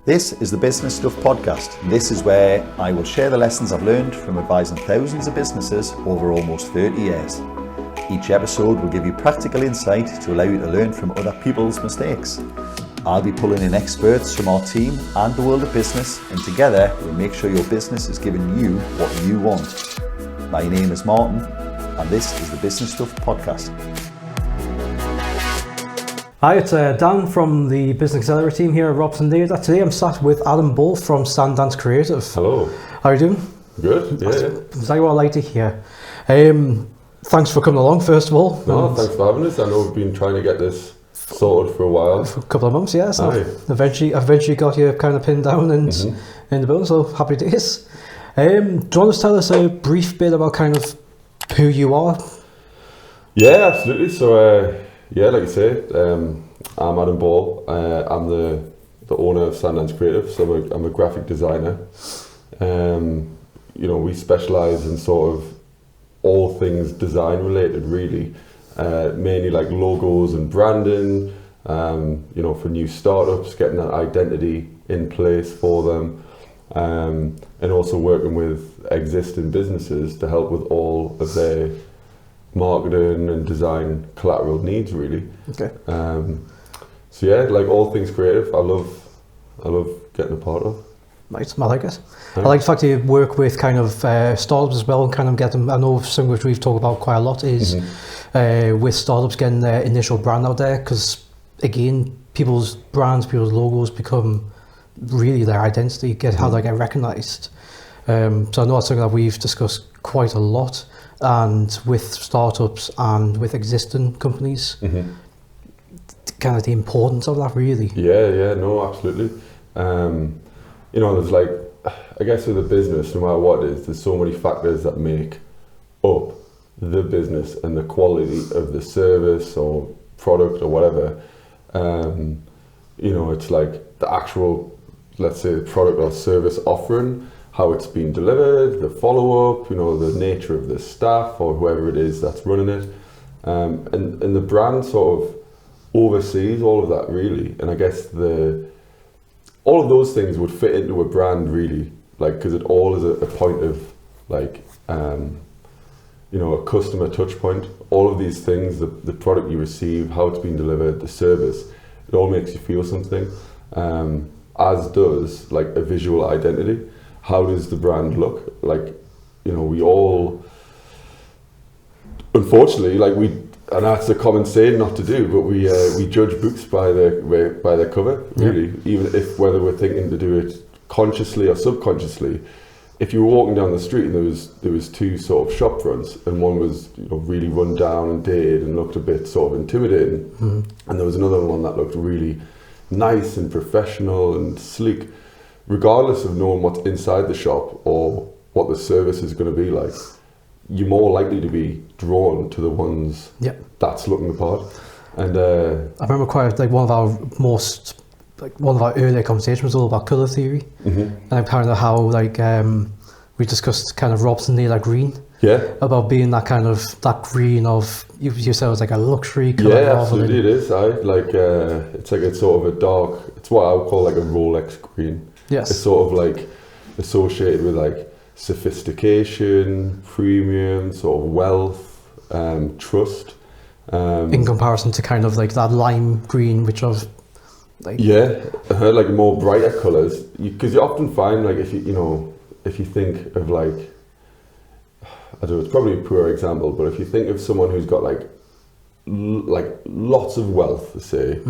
This is the Business Stuff Podcast. This is where I will share the lessons I've learned from advising thousands of businesses over almost 30 years. Each episode will give you practical insight to allow you to learn from other people's mistakes. I'll be pulling in experts from our team and the world of business, and together we'll make sure your business is giving you what you want. My name is Martin, and this is the Business Stuff Podcast. Hi, it's Dan from the Business Accelerator team here at Robson Laidler. Today I'm sat with Adam from Sandance Creative. Hello. How are you doing? Good, yeah. That's exactly what I like to hear. Thanks for coming along, first of all. No, thanks for having us. I know we've been trying to get this sorted for a while. For a couple of months, yeah. So eventually got you kind of pinned down and in the building, so happy days. Do you want to tell us a brief bit about kind of who you are? Yeah, absolutely. So, like you say, I'm Adam Ball. I'm the owner of Sandance Creative, so I'm a graphic designer. We specialise in sort of all things design related, really. Mainly like logos and branding, for new startups, getting that identity in place for them, and also working with existing businesses to help with all of their marketing and design collateral needs, really. Okay. Like all things creative, I love getting a part of. Right, I like it. I like the fact that you work with kind of startups as well and kind of get them. I know something which we've talked about quite a lot is with startups getting their initial brand out there, because again, people's brands, people's logos become really their identity, how they get recognised. So I know that's something that we've discussed quite a lot, and with startups and with existing companies, kind of the importance of that, really. Yeah, no, absolutely. There's like, I guess with a business, no matter what it is, there's so many factors that make up the business and the quality of the service or product or whatever. It's like the actual, let's say, product or service offering, how it's been delivered, the follow-up, the nature of the staff or whoever it is that's running it. And the brand sort of oversees all of that, really. And I guess all of those things would fit into a brand, really, like, because it all is a point of like a customer touch point. All of these things, the product you receive, how it's been delivered, the service, it all makes you feel something, as does like a visual identity. How does the brand look? Like, we all, unfortunately, and that's a common saying not to do, but we judge books by their cover, really. Even if whether we're thinking to do it consciously or subconsciously. If you were walking down the street and there was two sort of shop fronts, and one was really run down and dated and looked a bit sort of intimidating, and there was another one that looked really nice and professional and sleek, regardless of knowing what's inside the shop or what the service is going to be like, you're more likely to be drawn to the ones that's looking the part. And I remember quite one of our earlier conversations was all about colour theory, and kind of how we discussed kind of Robson Laidler green. Yeah. About being that green of you said it was like a luxury colour. Yeah, absolutely, it is. It's sort of a dark. It's what I would call like a Rolex green. Yes. It's sort of like associated with like sophistication, premium, sort of wealth, trust. In comparison to kind of like that lime green, which of like like more brighter colours, because you often find like if you think of like, I don't know, it's probably a poor example, but if you think of someone who's got like lots of wealth, to say,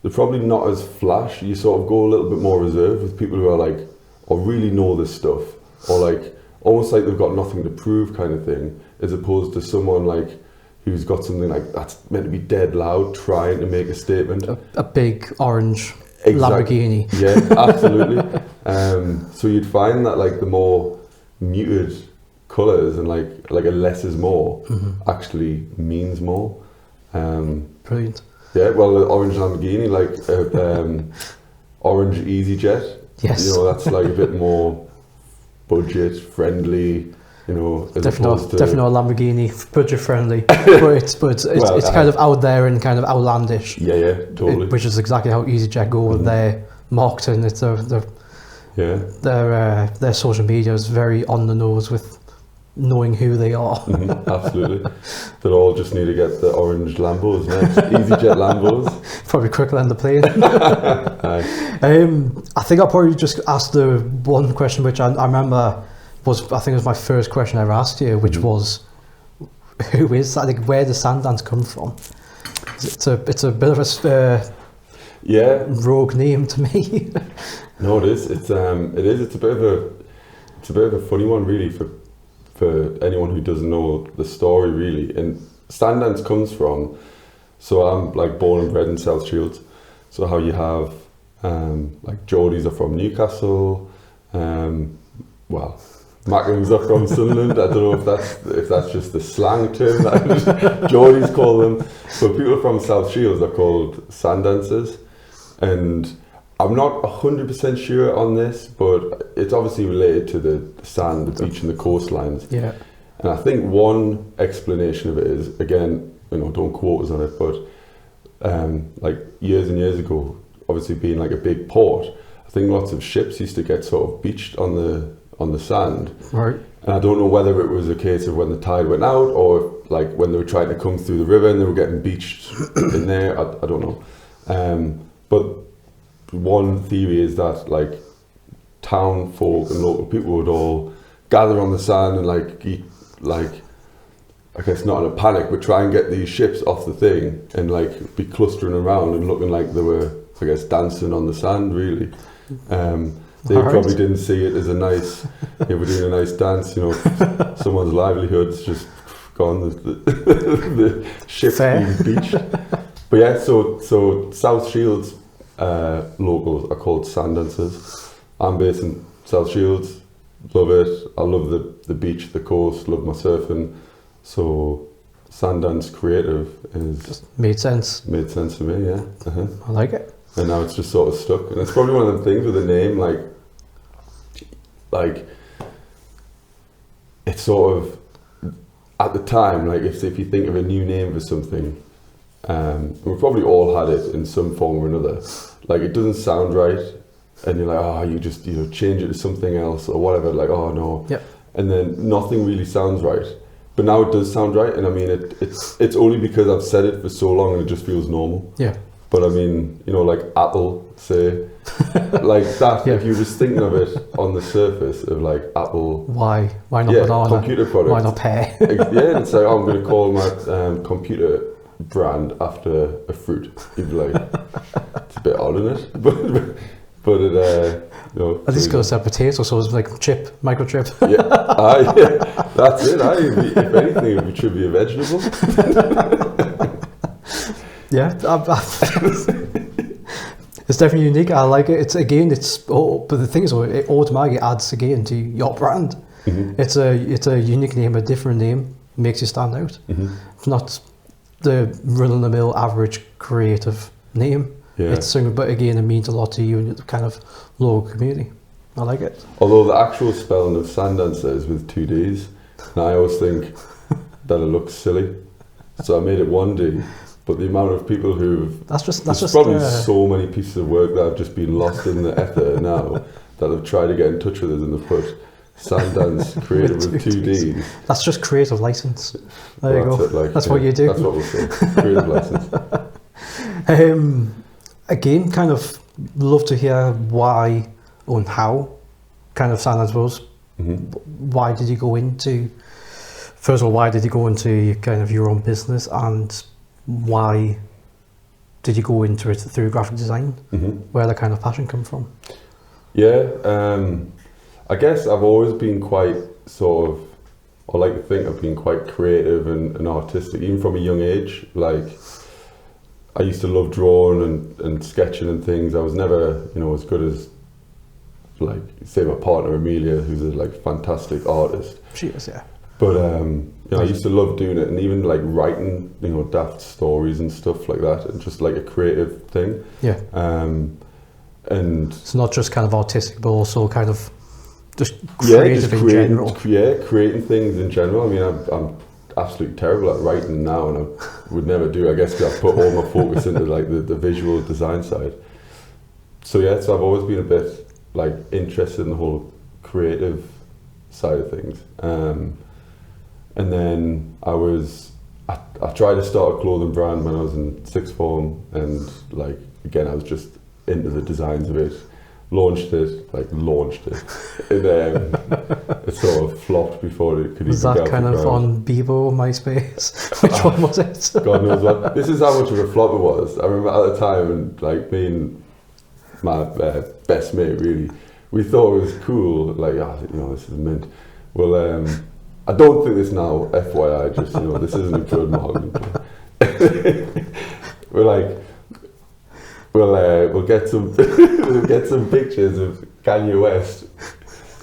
they're probably not as flash. You sort of go a little bit more reserved with people who are like, or really know this stuff, or like almost like they've got nothing to prove kind of thing, as opposed to someone like who's got something like that's meant to be dead loud, trying to make a statement. A big orange Lamborghini. Yeah, absolutely. So you'd find that like the more muted colours and like a less is more actually means more. Brilliant. Yeah, well, the orange Lamborghini, like orange EasyJet. Yes. That's like a bit more budget friendly. Definitely not a Lamborghini, budget friendly, but it's kind of out there and kind of outlandish. Yeah, totally. Which is exactly how EasyJet go with their marketing. It's their social media is very on the nose with knowing who they are. Absolutely. They'll all just need to get the orange Lambos next. EasyJet Lambos. Probably quicker than the plane. I think I'll probably just ask the one question which I remember I think it was my first question I ever asked you, which was, who is that? Like, where does Sandance come from? It's a bit of a rogue name to me. No, it is. It's a bit of a funny one, really, for anyone who doesn't know the story, really. And Sandance comes from, so I'm like born and bred in South Shields. So how you have like Geordies are from Newcastle, Macklins are from Sunderland. I don't know if that's just the slang term that Geordies call them. But people from South Shields are called Sandances, and I'm not 100% sure on this, but it's obviously related to the sand, the beach, and the coastlines. Yeah. And I think one explanation of it is, again, don't quote us on it, but like years and years ago, obviously being like a big port, I think lots of ships used to get sort of beached on the sand. Right. And I don't know whether it was a case of when the tide went out, or like when they were trying to come through the river and they were getting beached in there. I don't know. But one theory is that like town folk and local people would all gather on the sand and I guess not in a panic, but try and get these ships off the thing and like be clustering around and looking like they were, I guess, dancing on the sand, really. They probably didn't see it as a nice, we're doing a nice dance, someone's livelihood's just gone, the ship's being beached. But yeah, so South Shields locals are called Sandances. I'm based in South Shields, love it. I love the beach, the coast, love my surfing. So Sandance Creative just made sense to me, yeah. I like it. And now it's just sort of stuck. And it's probably one of the things with the name, like it's sort of, at the time, like if you think of a new name for something, we probably all had it in some form or another. Like it doesn't sound right, and you're like, you just change it to something else or whatever. Like, oh no, yep. And then nothing really sounds right. But now it does sound right, and I mean it's only because I've said it for so long and it just feels normal. Yeah. But I mean, like Apple, say, like that. Yeah. If you're just thinking of it on the surface of like Apple, why not banana? Computer product. Why not pear? Yeah, it's like, I'm going to call my computer brand after a fruit. You'd be like, it's a bit odd, isn't it? But it, At least goes to potato, so it's like microchip. Yeah, that's it. If anything, it should be a vegetable. Yeah, it's definitely unique. I like it. But the thing is, it automatically adds again to your brand. Mm-hmm. It's a unique name, a different name, makes you stand out. Mm-hmm. It's not the run-of-the-mill average creative name. Yeah. But again, it means a lot to you and the kind of local community. I like it. Although the actual spelling of Sandance is with 2 Ds, and I always think that it looks silly, so I made it 1 D. But the amount of people there's probably so many pieces of work that have just been lost in the ether now that have tried to get in touch with us and have put Sandance Creative with 2 Ds. That's just creative license. There you go. That's what you do. That's what we'll say. Creative license. Again, kind of love to hear why and how kind of Sandance was. Mm-hmm. Why did you go into, first of all, why did you go into kind of your own business, and why did you go into it through graphic design? Mm-hmm. Where the kind of passion come from? Yeah, I guess I've always been quite I like to think I've been quite creative and artistic, even from a young age. Like, I used to love drawing and sketching and things. I was never, as good as, like, say my partner Amelia, who's a fantastic artist. She is, yeah. But I used to love doing it, and even like writing, daft stories and stuff like that, and just like a creative thing. Yeah. And it's not just kind of artistic, but also kind of just creative in general. Yeah, creating things in general. I mean, I'm absolutely terrible at writing now, and I would never do, I guess, because I put all my focus into like the visual design side. so I've always been a bit like interested in the whole creative side of things. And then I tried to start a clothing brand when I was in sixth form, and like again I was just into the designs of it. Launched it, and it sort of flopped before it could was even get that kind off the of ground. on Bebo, MySpace? Which one was it? God knows what. This is how much of a flop it was. I remember at the time, and like me and my best mate, really, we thought it was cool. Like, this is mint. Well, I don't think this now. FYI, just this isn't a good marketing plan. We're like, we'll get some pictures of Kanye West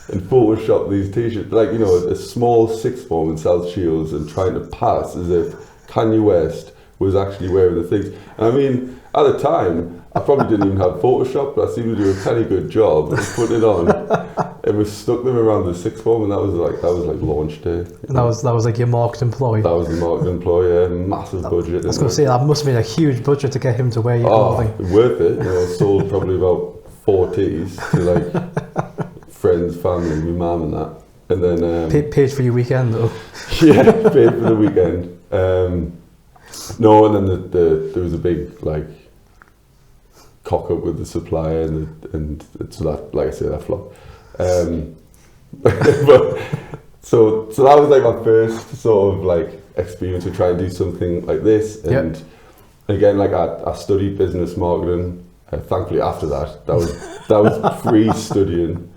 and Photoshop these t-shirts, like a small sixth form in South Shields, and trying to pass as if Kanye West was actually wearing the things. And I mean, at the time, I probably didn't even have Photoshop, but I seemed to do a pretty good job of putting it on. And we stuck them around the sixth form, and that was like launch day. And that was like your marketing ploy. That was the marketing ploy, yeah, massive budget. I was going to say that must have been a huge budget to get him to wear your clothing. Worth it. Sold probably about 4 tees to like friends, family, my mum and that. And then paid for your weekend though. Yeah, paid for the weekend. No, and then there was a big like cock up with the supplier, and so that, like I say, that flopped. But so that was like my first sort of like experience to try and do something like this. And again, like I studied business marketing. Thankfully, after that was free studying.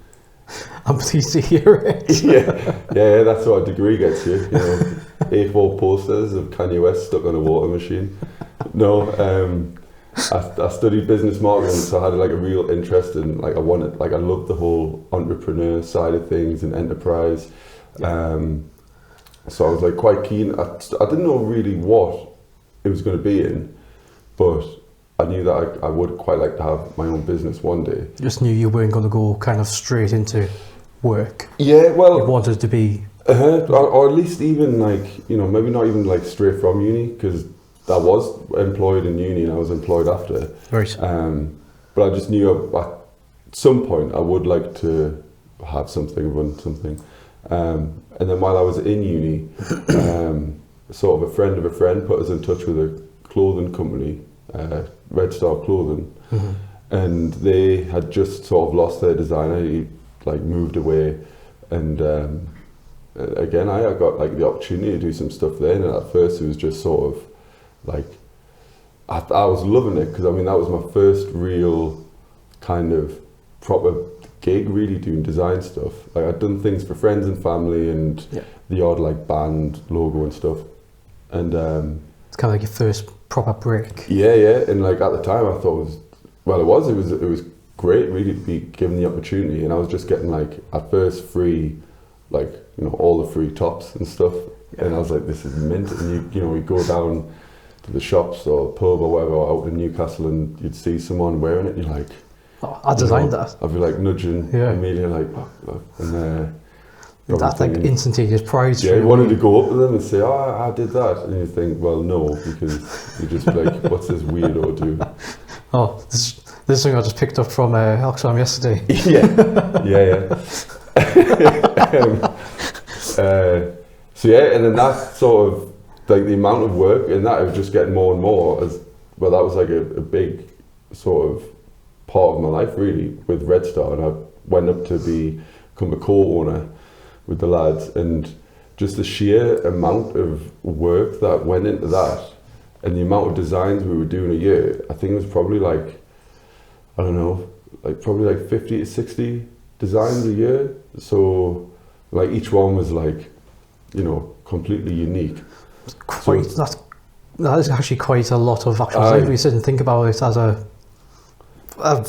I'm pleased to hear it. yeah, that's what a degree gets you. A4 posters of Kanye West stuck on a water machine. No, I studied business marketing, so I had like a real interest in I loved the whole entrepreneur side of things and enterprise. So I was like quite keen. I didn't know really what it was going to be in, but I knew that I would quite like to have my own business one day. You just knew you weren't going to go kind of straight into work. Yeah, well, you wanted to be, or at least even like maybe not even like straight from uni, because I was employed in uni and I was employed after. Right. But I just knew at some point I would like to have something, run something. And then while I was in uni, sort of a friend of a friend put us in touch with a clothing company, Red Star Clothing, and they had just sort of lost their designer. He like moved away, and again I got like the opportunity to do some stuff there. And at first it was just sort of like I was loving it, because I mean that was my first real kind of proper gig, really doing design stuff. Like I'd done things for friends and family and the odd like band logo and stuff, and it's kind of like your first proper break. Yeah, and like at the time I thought it was great really to be given the opportunity, and I was just getting like at first free, like all the free tops and stuff, and I was like, this is mint. And you go down to the shops or pub or whatever out in Newcastle, and you'd see someone wearing it, and you're like, I designed that. I'd be like nudging immediately, like, oh, and that's like instantaneous pride. Yeah, you wanted to go up to them and say, oh, I did that, and you think, well, no, because you just be like, what's this weirdo do? Oh, this is something I just picked up from Oxfam yesterday. yeah. So and then that sort of like the amount of work in that, it was just getting more and more as well. That was like a big sort of part of my life really with Red Star, and I went up to become a co-owner with the lads, and just the sheer amount of work that went into that and the amount of designs we were doing a year, I think it was probably like, I don't know, like probably like 50 to 60 designs a year. So like each one was like, completely unique. That is actually quite a lot of actual design. If we sit and think about it as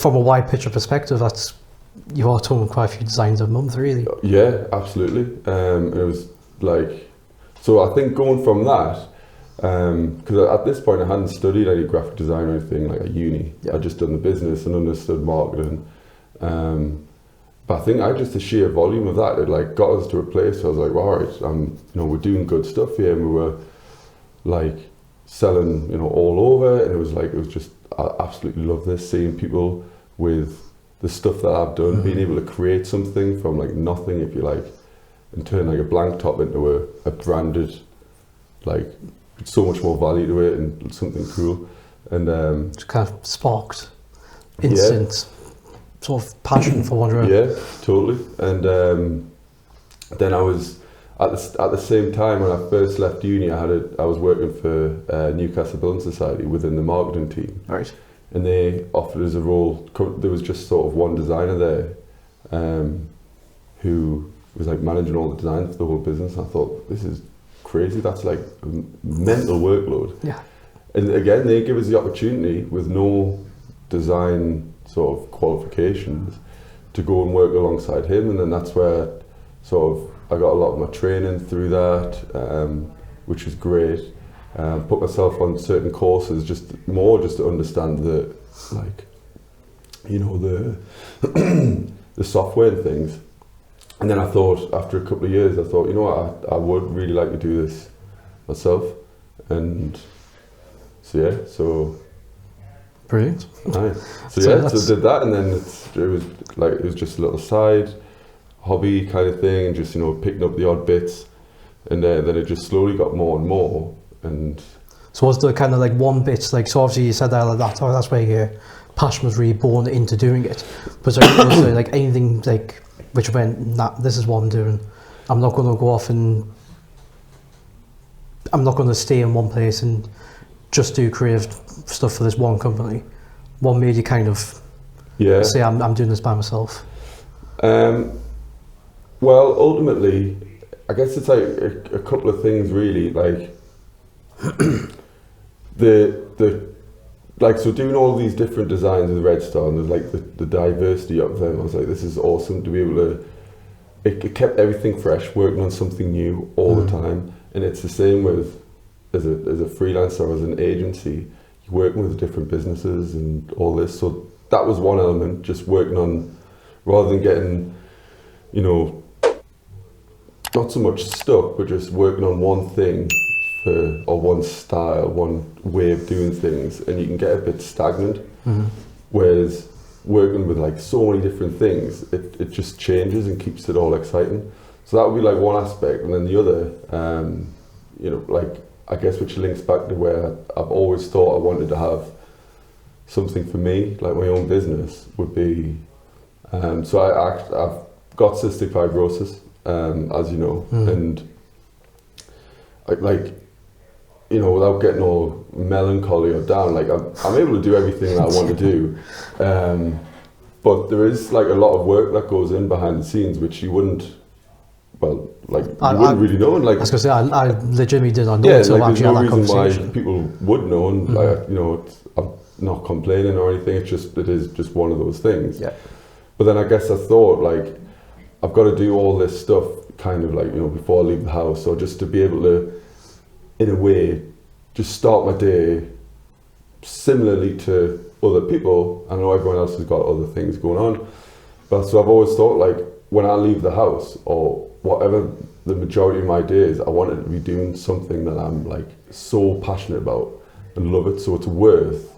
from a wide picture perspective, you are talking quite a few designs a month, really. Yeah, absolutely. It was like, so I think going from that, because at this point I hadn't studied any graphic design or anything like at uni. I'd just done the business and understood marketing. But I think the sheer volume of that, it like got us to a place where I was like, well, all right, we're doing good stuff here, and we were like selling, all over, and it was just, I absolutely love this, seeing people with the stuff that I've done, being able to create something from like nothing, if you like, and turn like a blank top into a branded, like so much more value to it and something cool. And It's kind of sparked instant sort of passion for wandering. Yeah, totally. And then I was at the same time when I first left uni, I was working for Newcastle Building Society within the marketing team. Right. And they offered us a role. There was just sort of one designer there who was like managing all the design for the whole business. I thought, this is crazy. That's like a mental workload. Yeah. And again, they give us the opportunity with no design sort of qualifications to go and work alongside him. And then that's where sort of I got a lot of my training through that, which was great. Put myself on certain courses just to understand the, like, you know, the software and things. And then I thought, after a couple of years, I thought, you know what, I would really like to do this myself. And so Brilliant. aye. So did that, and then it was just a little side hobby kind of thing, and just, you know, picking up the odd bits, and then it just slowly got more and more. And so was there kind of like one bit, like, so obviously you said that, like, that's where your passion was really born into doing it. But was there like anything like which went, nah, this is what I'm doing. I'm not going to go off and I'm not going to stay in one place and just do creative stuff for this one company. What made you kind of say, I'm doing this by myself? Well, ultimately, I guess it's like a couple of things really, like so doing all these different designs with Red Star, and there's like the diversity of them. I was like, this is awesome to be able to. It kept everything fresh, working on something new all the time, and it's the same with as a freelancer or as an agency. You're working with different businesses and all this. So that was one element, just working on, rather than getting, you know, not so much stuck, but just working on one thing. Or one style, one way of doing things, and you can get a bit stagnant. Whereas working with like so many different things, it just changes and keeps it all exciting. So that would be like one aspect, and then the other, you know, like, I guess, which links back to where I've always thought I wanted to have something for me, like my own business, would be. So I've got cystic fibrosis, as you know, and like, you know, without getting all melancholy or down, like I'm able to do everything that I want to do, but there is like a lot of work that goes in behind the scenes, which you wouldn't, well, like you wouldn't really know. And like, I was gonna say, I legitimately did not know until like, actually had that there's no reason conversation. why people would know, and like, you know, I'm not complaining or anything. It is just one of those things. Yeah. But then I guess I thought, like, I've got to do all this stuff kind of like, you know, before I leave the house, or just to be able to, in a way, just start my day similarly to other people. I know everyone else has got other things going on, but so I've always thought, like, when I leave the house or whatever the majority of my days, I wanted to be doing something that I'm like so passionate about and love it, so it's worth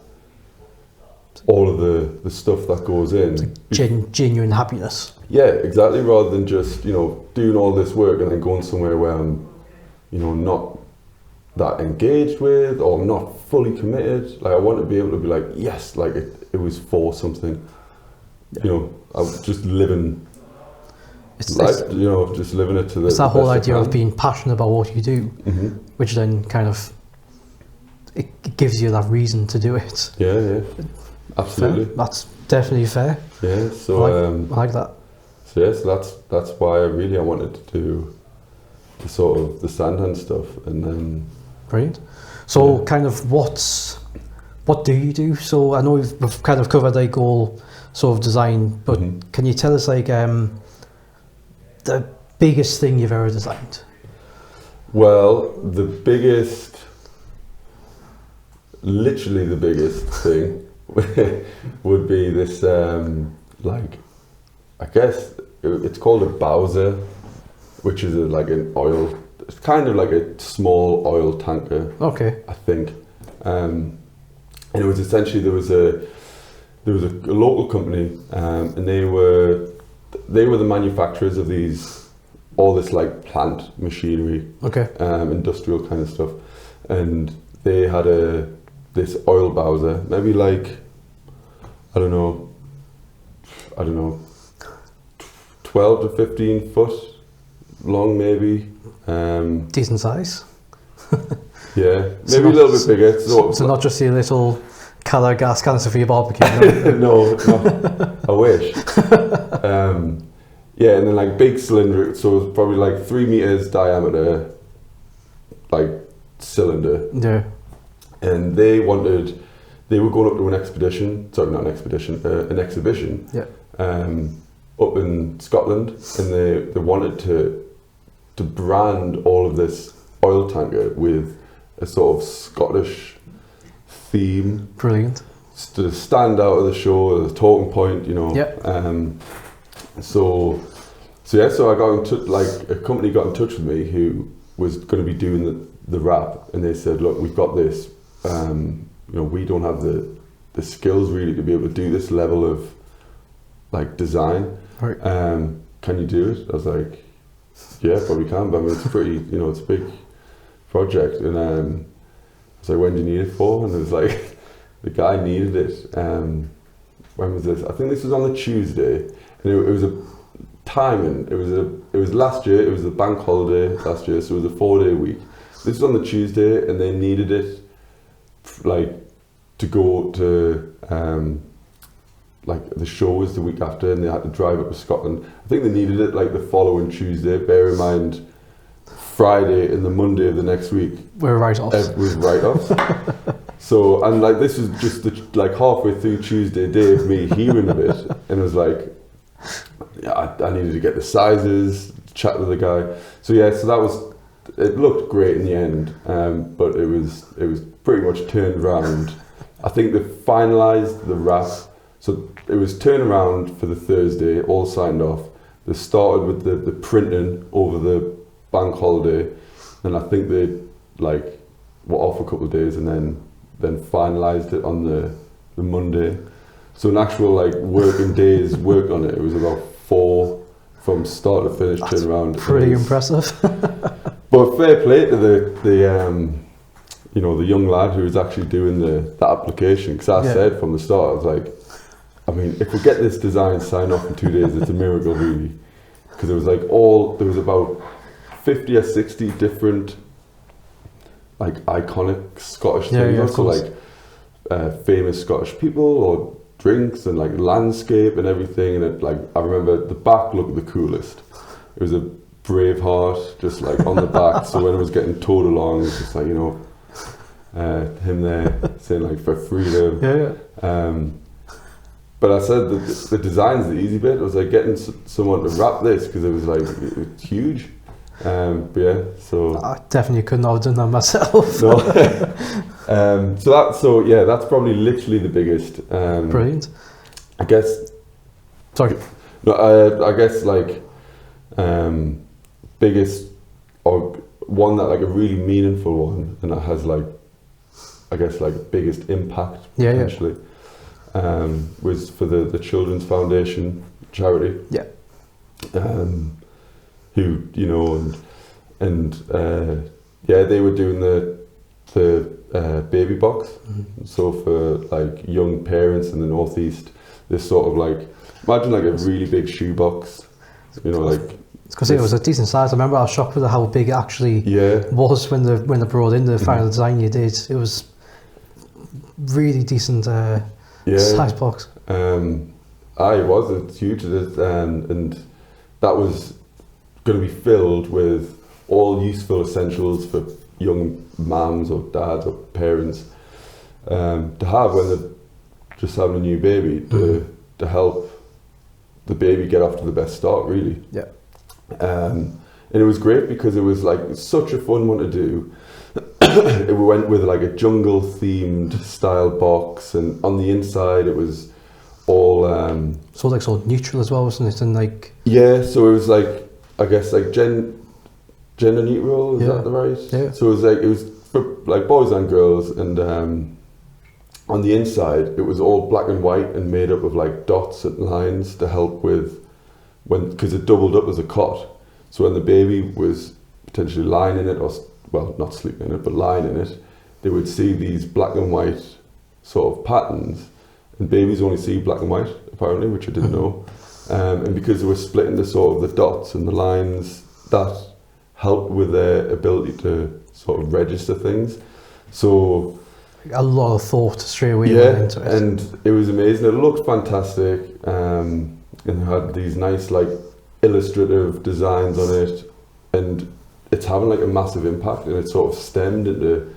all of the stuff that goes in. Genuine happiness. Yeah, exactly, rather than just, you know, doing all this work and then going somewhere where I'm, you know, not that engaged with or not fully committed. Like, I want to be able to be like, yes, like it was for something. You know, I was just living life, you know, just living it to the. It's that whole best idea I of can. being passionate about what you do, which then kind of it gives you that reason to do it. Yeah, absolutely. Fair. That's definitely fair. Yeah, so I like that. So yeah, so that's why I wanted to do the sort of the Sandance stuff, and then. Brilliant. So kind of what do you do? So I know we've kind of covered like all sort of design, but can you tell us like the biggest thing you've ever designed? Well, literally the biggest thing would be this, like, I guess it's called a Bowser, which is like an oil. It's kind of like a small oil tanker. Okay. I think, and it was essentially, there was a there was a local company, and they were the manufacturers of all this like plant machinery, industrial kind of stuff, and they had this oil bowser, maybe like I don't know, 12 to 15 foot long, maybe. Decent size. Yeah, maybe a little bit bigger. So not just your little colour gas canister for your barbecue. No, I wish. Yeah, and then like big cylinder, so it was probably like 3 meters diameter, like cylinder. Yeah. And they were going up to an exhibition. Yeah. Up in Scotland, and they wanted to brand all of this oil tanker with a sort of Scottish theme. Brilliant. To stand out of the show, the talking point, you know. Yeah. So I got in touch, like a company got in touch with me who was going to be doing the wrap, and they said, look, we've got this, you know, we don't have the skills really to be able to do this level of like design. Right. Can you do it? I was like, yeah, probably can, but I mean, it's pretty, you know, it's a big project. And I was like, when do you need it for? And it was like, the guy needed it. When was this? I think this was on the Tuesday, and it was a timing. It was last year. It was a bank holiday last year, so it was a 4-day week. This was on the Tuesday, and they needed it like to go to like the show was the week after, and they had to drive up to Scotland. I think they needed it like the following Tuesday. Bear in mind, Friday and the Monday of the next week we're write-offs. Was write-offs. So, and like this was just like halfway through Tuesday day of me hearing of it, and it was like, yeah, I needed to get the sizes, chat to the guy. So yeah, so it looked great in the end, but it was pretty much turned around. I think they finalised the wrap. So it was turned around for the Thursday, all signed off. They started with the printing over the bank holiday, and I think they like were off a couple of days, and then finalised it on the Monday. So an actual like working days work on it. It was about 4 from start to finish. Turn around. Pretty impressive. But fair play to the you know, the young lad who was actually doing the application, because I said from the start, I was like, I mean, if we get this design signed off in 2 days, it's a miracle, really. Because it was like there was about 50 or 60 different, like, iconic Scottish things. Yeah, so like famous Scottish people or drinks and like landscape and everything. And it, like, I remember the back looked the coolest. It was a Braveheart just like on the back. So when it was getting towed along, it was just like, you know, him there saying like for freedom. Yeah. But I said the design's the easy bit. I was like getting someone to wrap this because it was like it was huge. But yeah, so I definitely couldn't have done that myself. No. So that's probably literally the biggest. Brilliant. I guess. Sorry. No, I guess like biggest or one that like a really meaningful one, and that has like I guess like biggest impact potentially. Was for the Children's Foundation charity. Yeah. Who, you know, and they were doing the baby box. Mm-hmm. So for like young parents in the northeast, this sort of like imagine like a really big shoebox, you know, like. Because it was a decent size. I remember I was shocked with how big it actually was when they brought in the final design you did. It was really decent size box. It's huge, and that was going to be filled with all useful essentials for young mums or dads or parents to have when they're just having a new baby to help the baby get off to the best start, really. Yeah. And it was great because it was like such a fun one to do. It went with like a jungle themed style box, and on the inside it was all so like so neutral as well, wasn't it? And like so it was like I guess like gender neutral, is that the right? Yeah. So it was for like boys and girls, and on the inside, it was all black and white and made up of like dots and lines to help with because it doubled up as a cot. So when the baby was potentially lying in it, or well, not sleeping in it, but lying in it, they would see these black and white sort of patterns. And babies only see black and white, apparently, which I didn't know. And because they were split into sort of the dots and the lines, that helped with their ability to sort of register things. So a lot of thought straight away yeah, went into it. And it was amazing. It looked fantastic, and it had these nice like illustrative designs on it, and it's having like a massive impact, and it sort of stemmed into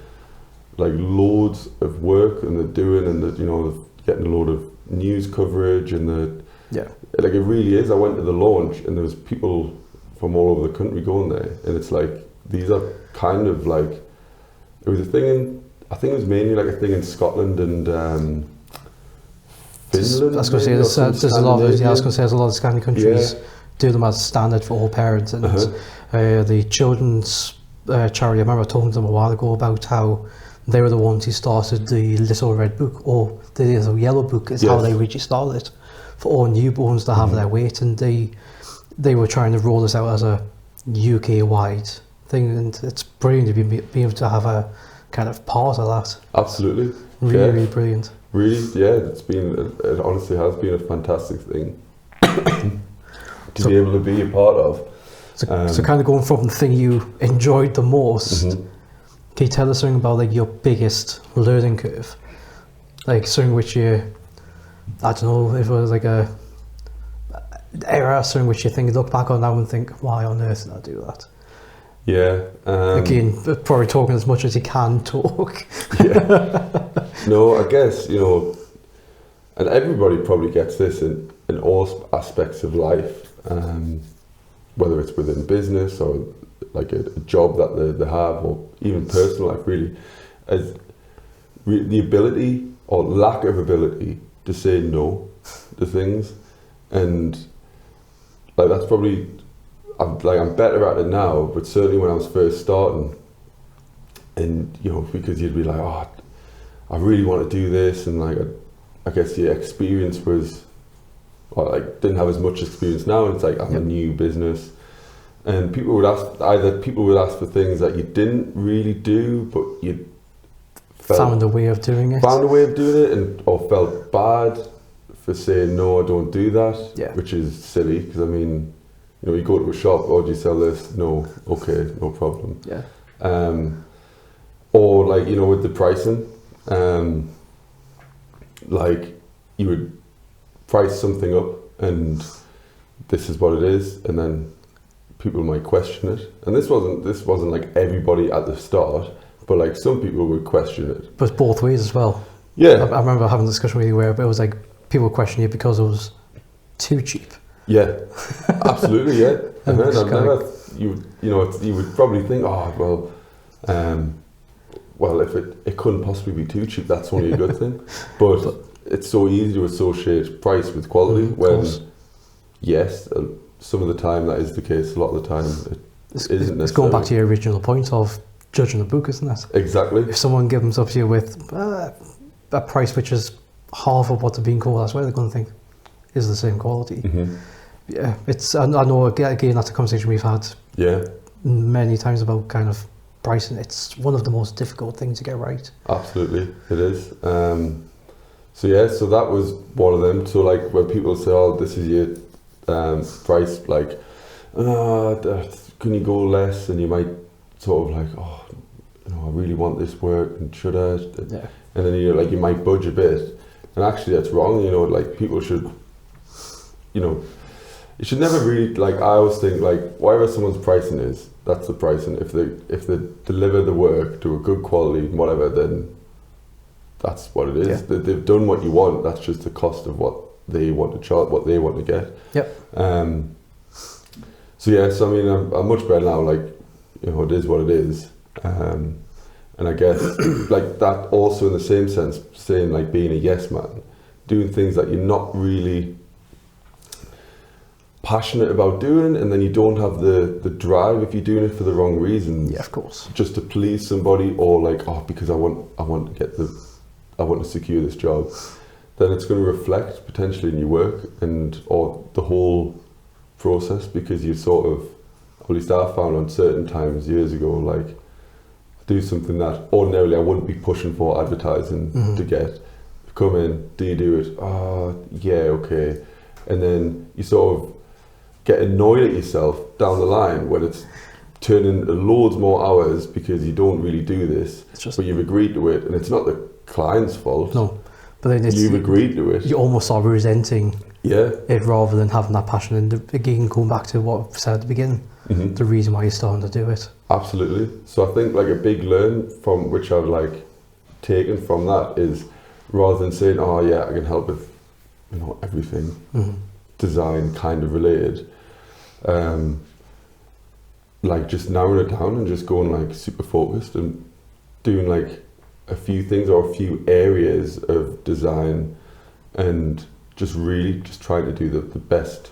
like loads of work and they're doing, and that, you know, getting a load of news coverage, and like it really is. I went to the launch and there was people from all over the country going there, and it's like these are kind of like, it was a thing in, I think it was mainly like a thing in Scotland and Finland. I was going to say there's a lot of, I was going to say there's a lot of Scandinavian countries do them as standard for all parents, and the children's charity, I remember talking to them a while ago about how they were the ones who started the Little Red Book, or the Little Yellow Book is how they originally started it, for all newborns to have their weight, and they were trying to roll this out as a UK-wide thing, and it's brilliant to be able to have a kind of part of that. Absolutely. Really brilliant. Really, it honestly has been a fantastic thing to be able to be a part of. So kind of going from the thing you enjoyed the most, can you tell us something about like your biggest learning curve? Like something which you, I don't know, if it was like a error, something which you think, look back on now and think, why on earth did I do that? Yeah. Again, probably talking as much as you can talk. No, I guess, you know, and everybody probably gets this in all aspects of life, whether it's within business or like a job that they have, or even personal life, really, as the ability or lack of ability to say no to things. And like that's probably, I'm better at it now, but certainly when I was first starting, and you know, because you'd be like, oh, I really want to do this, and like I guess the experience was, well, I didn't have as much experience now, and it's like I'm a new business, and people would ask for things that you didn't really do, but you found a way of doing it. Found a way of doing it, and or felt bad for saying no, I don't do that, which is silly, because I mean, you know, you go to a shop, oh, do you sell this? No, okay, no problem. Yeah. Or like, you know, with the pricing, like you would price something up and this is what it is, and then people might question it. And this wasn't like everybody at the start, but like some people would question it. But both ways as well. Yeah. I remember having a discussion with you where it was like people question it because it was too cheap. Yeah, absolutely, yeah. You would probably think, oh, well, if it couldn't possibly be too cheap, that's only a good thing. But it's so easy to associate price with quality when, yes, some of the time that is the case, a lot of the time it isn't necessarily. It's going back to your original point of judging a book, isn't it? Exactly. If someone gives up to you with a price which is half of what they're being called, that's where they're going to think is the same quality. Yeah, I know, again, that's a conversation we've had many times about kind of pricing. It's one of the most difficult things to get right. Absolutely, it is. So that was one of them. So like when people say, oh, this is your price, like, can you go less? And you might sort of like, oh, you know, I really want this work, and should I? Yeah. And then you might budge a bit. And actually that's wrong, you know, like people should, you know, you should never really, like, I always think, like, whatever someone's pricing is, that's the pricing. If they deliver the work to a good quality and whatever, then that's what it is. Yeah. They've done what you want. That's just the cost of what they want to charge, what they want to get. Yep. So I mean, I'm much better now. Like, you know, it is what it is. And I guess like that also in the same sense, saying like being a yes man, doing things that you're not really passionate about doing, and then you don't have the drive if you're doing it for the wrong reasons. Yeah, of course. Just to please somebody, or like, oh, because I want to get the I want to secure this job, then it's going to reflect potentially in your work or the whole process, because you sort of, at least I found on certain times years ago, like do something that ordinarily I wouldn't be pushing for advertising to get. Come in, do you do it? Yeah, okay. And then you sort of get annoyed at yourself down the line when it's turning loads more hours because you don't really do this, but you've agreed to it, and it's not the client's fault. No, but then you've agreed to it. You almost are resenting it rather than having that passion. And again, going back to what I said at the beginning, the reason why you're starting to do it. Absolutely. So I think like a big learn from which I've like taken from that is, rather than saying, oh yeah, I can help with, you know, everything design kind of related, like just narrowing it down and just going like super focused and doing like a few things or a few areas of design, and just really just trying to do the best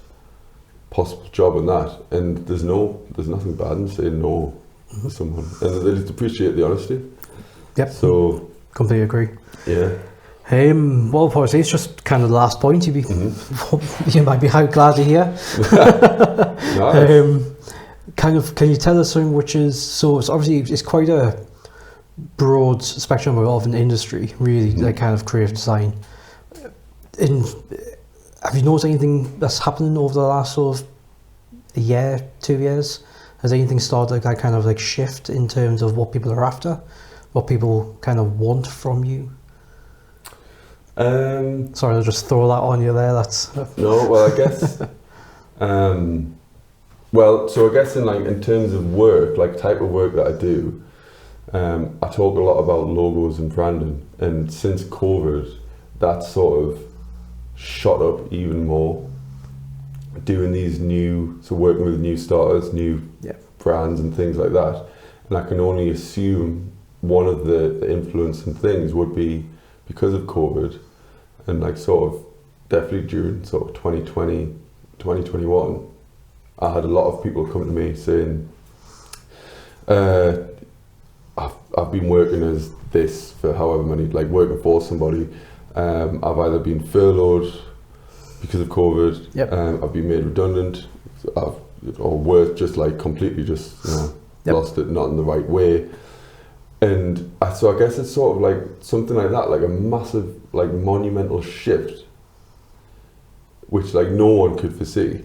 possible job on that. And there's nothing bad in saying no to someone, and they just appreciate the honesty. Yep. So completely agree. Yeah. Well, obviously, it's just kind of the last point. You might be glad to hear. Nice. Can you tell us something which is, so it's obviously it's quite a broad spectrum of an industry, really, like kind of creative design. Have you noticed anything that's happening over the last sort of a year, 2 years? Has anything started to kind of like shift in terms of what people are after, what people kind of want from you? Sorry, I'll just throw that on you there. That's no. Well, I guess. Well, so I guess in terms of work, like type of work that I do, I talk a lot about logos and branding, and since COVID, that sort of shot up even more. Doing these working with new starters, new brands and things like that, and I can only assume one of the influencing things would be because of COVID, and like sort of definitely during sort of 2020, 2021, I had a lot of people come to me saying, I've been working as this for however many, like working for somebody. I've either been furloughed because of COVID, I've been made redundant, or worse, just like completely just lost it, not in the right way. And so I guess it's sort of like something like that, like a massive, like monumental shift, which like no one could foresee.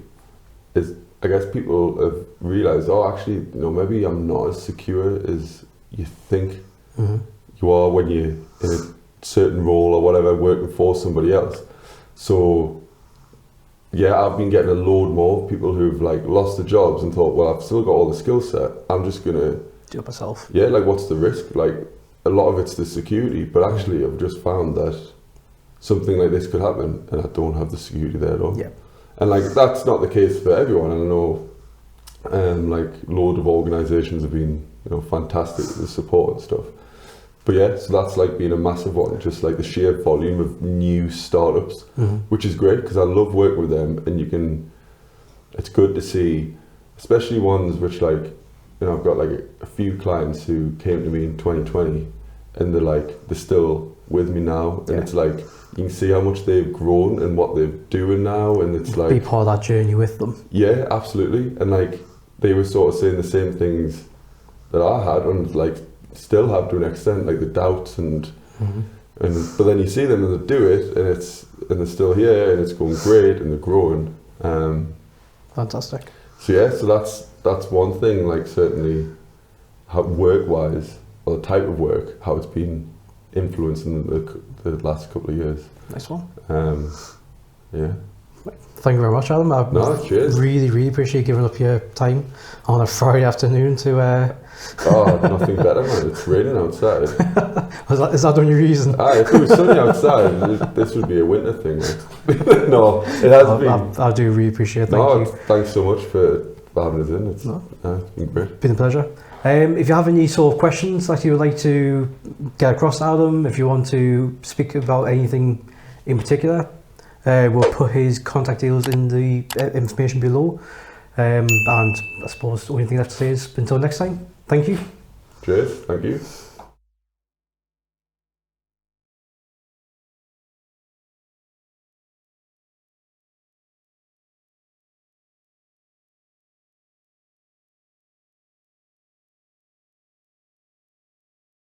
Is I guess people have realised, oh, actually, maybe I'm not as secure as you think you are when you're in a certain role or whatever, working for somebody else. So yeah, I've been getting a load more of people who've like lost their jobs and thought, well, I've still got all the skill set, I'm just gonna do it myself. Yeah, like what's the risk? Like a lot of it's the security, but actually I've just found that something like this could happen and I don't have the security there at all. Yeah. And like that's not the case for everyone. And I know like load of organisations have been fantastic with the support and stuff. But yeah, so that's like been a massive one, just like the sheer volume of new startups, which is great because I love working with them, and it's good to see, especially ones which like, I've got like a few clients who came to me in 2020 and they're still with me now, and it's like, you can see how much they've grown and what they're doing now, and it's like... Be part of that journey with them. Yeah, absolutely. And like, they were sort of saying the same things that I had, and like, still have to an extent, like the doubts and but then you see them and they do it, and they're still here, and it's going great, and they're growing. Fantastic. So yeah, so that's one thing, like certainly how work-wise, or the type of work, how it's been influencing the last couple of years. Nice one. Yeah. Thank you very much, Adam. I cheers. Really appreciate giving up your time on a Friday afternoon to... Oh, nothing better, man. It's raining outside. Is that the only reason? If it was sunny outside, this would be a winter thing. Like. No, it has been. I do really appreciate it. Thank you. Thanks so much for having us in. It's been great. Been a pleasure. If you have any sort of questions that you would like to get across to Adam, if you want to speak about anything in particular, we'll put his contact details in the information below. And I suppose the only thing left to say is until next time, thank you. Cheers, thank you.